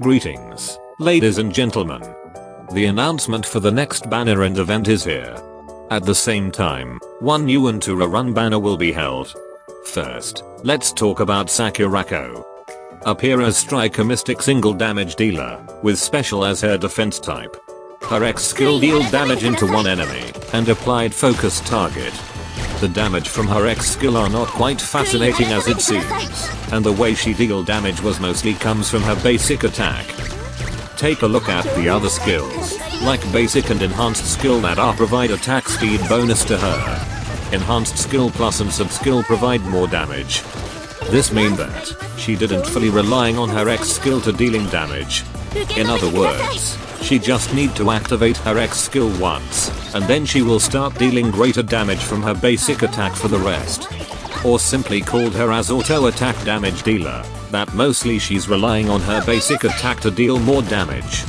Greetings, ladies and gentlemen. The announcement for the next banner and event is here. At the same time, one new and two run banner will be held. First, let's talk about Sakurako. Appear as Striker Mystic single damage dealer, with special as her defense type. Her X skill deal damage into one enemy, and applied focus target. The damage from her X skill are not quite fascinating as it seems, and the way she deal damage was mostly comes from her basic attack. Take a look at the other skills, like basic and enhanced skill that are provide attack speed bonus to her. Enhanced skill plus and sub skill provide more damage. This means that she didn't fully relying on her X skill to dealing damage. In other words, she just need to activate her X skill once, and then she will start dealing greater damage from her basic attack for the rest. Or simply called her as auto attack damage dealer, that mostly she's relying on her basic attack to deal more damage.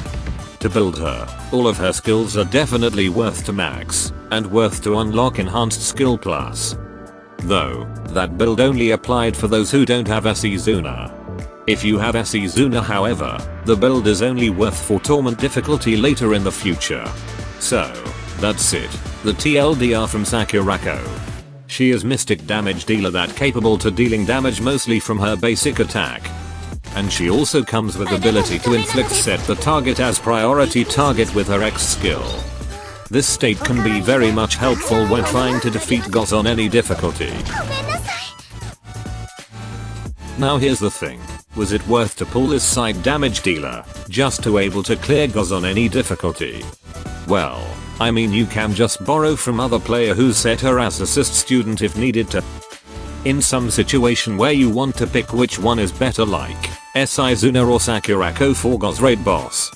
To build her, all of her skills are definitely worth to max, and worth to unlock enhanced skill plus. Though, that build only applied for those who don't have SE Zuna. If you have SE Zuna however, the build is only worth for Torment difficulty later in the future. So, that's it, the TLDR from Sakurako. She is mystic damage dealer that capable to dealing damage mostly from her basic attack. And she also comes with ability to inflict set the target as priority target with her X skill. This state can be very much helpful when trying to defeat gods on any difficulty. Now here's the thing. Was it worth to pull this side damage dealer, just to able to clear gods on any difficulty? Well, I mean you can just borrow from other player who set her as assist student if needed to. In some situation where you want to pick which one is better like, SI Zuna or Sakurako for gods raid boss.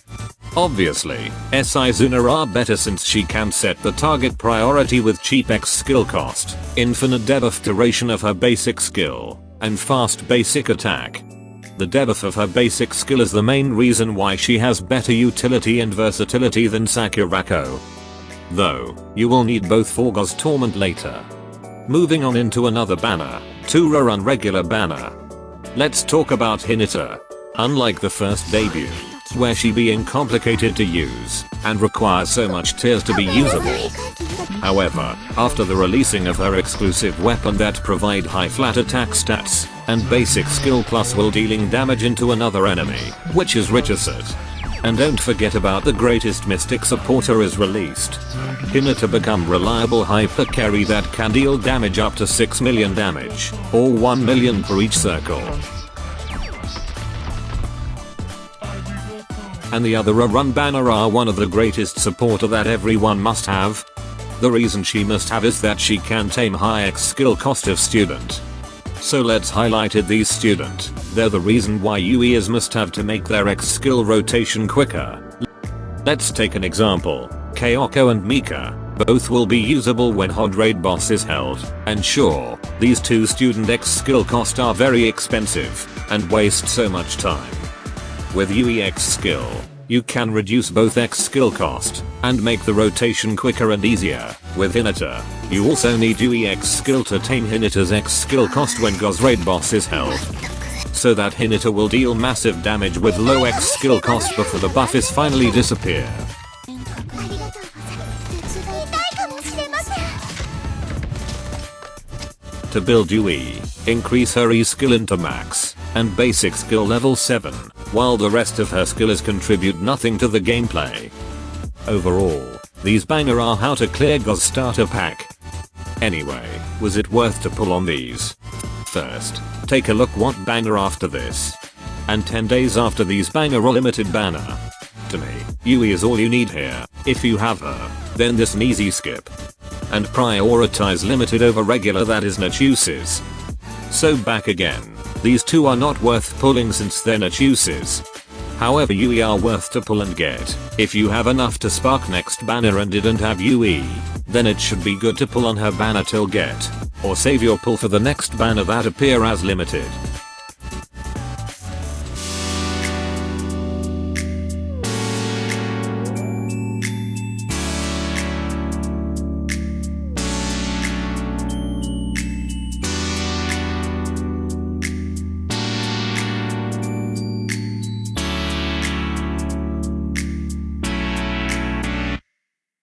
Obviously, SI Zuna are better since she can set the target priority with cheap X skill cost, infinite debuff duration of her basic skill, and fast basic attack. The debuff of her basic skill is the main reason why she has better utility and versatility than Sakurako. Though, you will need both for God's Torment later. Moving on into another banner, Tura regular banner. Let's talk about Hinata. Unlike the first debut, where she being complicated to use, and requires so much tears to be usable. However, after the releasing of her exclusive weapon that provide high flat attack stats, and basic skill plus while dealing damage into another enemy, which is Richardson. And don't forget about the greatest mystic supporter is released. Hinata become reliable hyper carry that can deal damage up to 6 million damage, or 1 million per each circle. And the other run banner are one of the greatest supporter that everyone must have. The reason she must have is that she can tame high X skill cost of student. So let's highlight these student, they're the reason why UEs must have to make their X skill rotation quicker. Let's take an example, Kyoko and Mika, both will be usable when Hod Raid boss is held, and sure, these two student X skill cost are very expensive, and waste so much time. With UE X skill, you can reduce both X skill cost, and make the rotation quicker and easier. With Hinata, you also need UE X skill to tame Hinata's X skill cost when God's raid boss is held. So that Hinata will deal massive damage with low X skill cost before the buff is finally disappear. To build UE, increase her E skill into max, and basic skill level 7, while the rest of her skills contribute nothing to the gameplay. Overall, these banger are how to clear God's starter pack. Anyway, was it worth to pull on these? First, take a look what banner after this. And 10 days after these banger or limited banner. To me, UE is all you need here. If you have her, then this an easy skip. And prioritize limited over regular, that is not uses. So back again, these two are not worth pulling since they're not uses. However UE are worth to pull and get. If you have enough to spark next banner and didn't have UE, then it should be good to pull on her banner till get. Or save your pull for the next banner that appear as limited.